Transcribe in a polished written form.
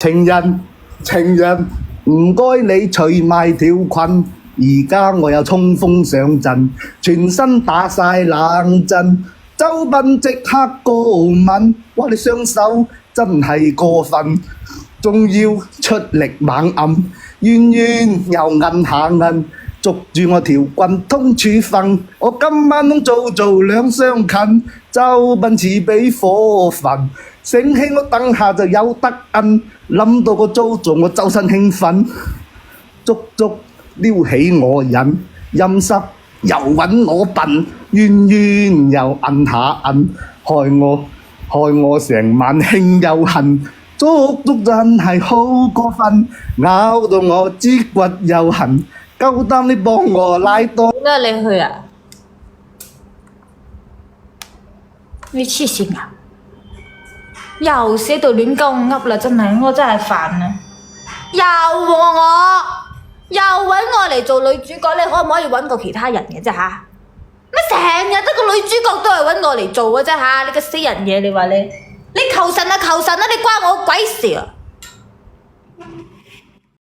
情人情人，唔該你除埋條裙，而家我又衝鋒上陣，全身打晒冷震，周斌即刻過敏，哇你雙手真係過分，仲要出力猛揞，冤冤又摁下摁，捉住我條棍通處瞓，我今晚都做兩雙近，周斌似俾火焚，醒起我等下就有得摁，諗到個租做我周身興奮，足足撩起我癮，陰濕又揾我笨，冤冤又摁下摁，害我成晚興又恨，足足真係好過分，咬到我支骨又痕，夠膽你幫我拉多。點解你去啊？你黐線啊！又寫到亂鳩噏啦，真係我真係煩啊！又揾我嚟做女主角，你可唔可以揾個其他人嘅啫嚇？乜成日得個女主角都係揾我嚟做嘅啫嚇？你個死人嘢，你話你求神啊求神啊！你關我鬼事啊！